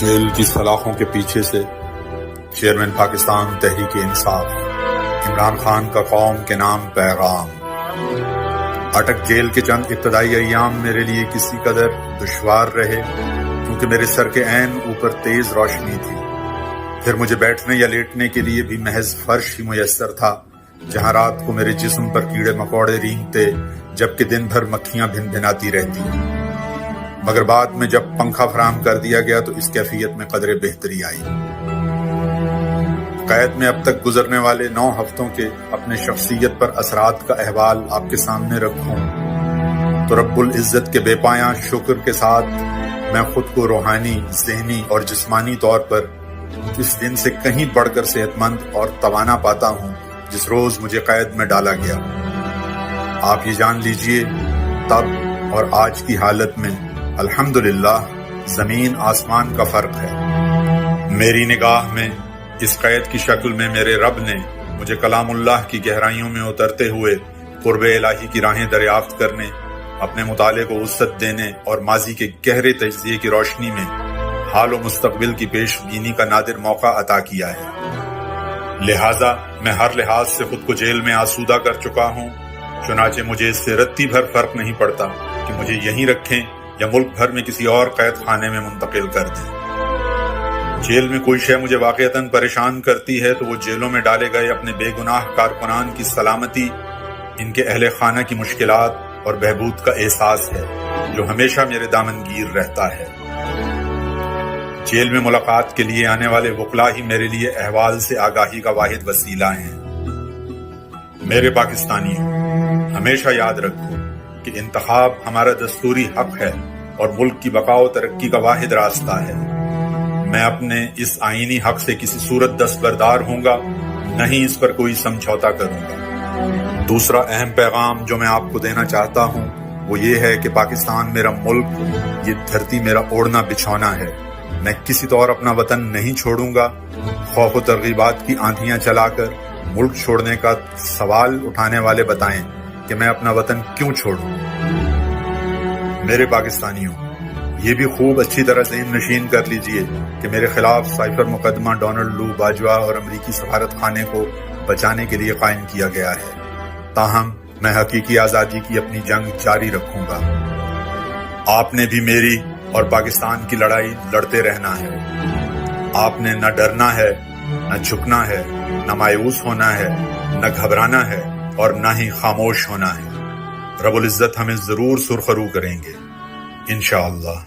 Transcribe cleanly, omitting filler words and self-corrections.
Jail کی سلاخوں کے پیچھے سے چیئرمین پاکستان تحریک انصاف عمران خان کا قوم کے نام پیغام۔ اٹک جیل کے چند ابتدائی ایام میرے لیے کسی قدر دشوار رہے کیونکہ میرے سر کے عین اوپر تیز روشنی تھی، پھر مجھے بیٹھنے یا لیٹنے کے لیے بھی محض فرش ہی میسر تھا، جہاں رات کو میرے جسم پر کیڑے مکوڑے رینگتے جبکہ دن بھر مکھیاں بھن بھناتی رہتی۔ مگر بعد میں جب پنکھا فراہم کر دیا گیا تو اس کیفیت میں قدرے بہتری آئی۔ قید میں اب تک گزرنے والے 9 ہفتوں کے اپنے شخصیت پر اثرات کا احوال آپ کے سامنے رکھوں تو رب العزت کے بے پایاں شکر کے ساتھ میں خود کو روحانی، ذہنی اور جسمانی طور پر اس دن سے کہیں بڑھ کر صحت مند اور توانا پاتا ہوں جس روز مجھے قید میں ڈالا گیا۔ آپ یہ جان لیجئے تب اور آج کی حالت میں الحمدللہ زمین آسمان کا فرق ہے۔ میری نگاہ میں اس قید کی شکل میں میرے رب نے مجھے کلام اللہ کی گہرائیوں میں اترتے ہوئے قرب الہی کی راہیں دریافت کرنے، اپنے مطالعے کو وسعت دینے اور ماضی کے گہرے تجزیے کی روشنی میں حال و مستقبل کی پیش بینی کا نادر موقع عطا کیا ہے۔ لہٰذا میں ہر لحاظ سے خود کو جیل میں آسودہ کر چکا ہوں، چنانچہ مجھے اس سے رتی بھر فرق نہیں پڑتا کہ مجھے یہیں رکھیں یا ملک بھر میں کسی اور قید خانے میں منتقل کر دیں۔ جیل میں کوئی شے مجھے واقعتاً پریشان کرتی ہے تو وہ جیلوں میں ڈالے گئے اپنے بے گناہ کارکنان کی سلامتی، ان کے اہل خانہ کی مشکلات اور بہبود کا احساس ہے جو ہمیشہ میرے دامنگیر رہتا ہے۔ جیل میں ملاقات کے لیے آنے والے وکلا ہی میرے لیے احوال سے آگاہی کا واحد وسیلہ ہیں۔ میرے پاکستانیوں، ہمیشہ یاد رکھو کہ انتخاب ہمارا دستوری حق ہے اور ملک کی بقا و ترقی کا واحد راستہ ہے۔ میں اپنے اس آئینی حق سے کسی صورت دستبردار ہوں گا، نہیں اس پر کوئی سمجھوتا کروں گا۔ دوسرا اہم پیغام جو میں آپ کو دینا چاہتا ہوں وہ یہ ہے کہ پاکستان میرا ملک، یہ دھرتی میرا اوڑھنا بچھونا ہے۔ میں کسی طور اپنا وطن نہیں چھوڑوں گا۔ خوف و ترغیبات کی آندھیاں چلا کر ملک چھوڑنے کا سوال اٹھانے والے بتائیں کہ میں اپنا وطن کیوں چھوڑوں۔ میرے پاکستانیوں، یہ بھی خوب اچھی طرح ذہن نشین کر لیجئے کہ میرے خلاف سائفر مقدمہ ڈونلڈ لو باجوہ اور امریکی سفارت خانے کو بچانے کے لیے قائم کیا گیا ہے، تاہم میں حقیقی آزادی کی اپنی جنگ جاری رکھوں گا۔ آپ نے بھی میری اور پاکستان کی لڑائی لڑتے رہنا ہے۔ آپ نے نہ ڈرنا ہے، نہ جھکنا ہے، نہ مایوس ہونا ہے، نہ گھبرانا ہے اور نہ ہی خاموش ہونا ہے۔ رب العزت ہمیں ضرور سرخرو کریں گے انشاءاللہ۔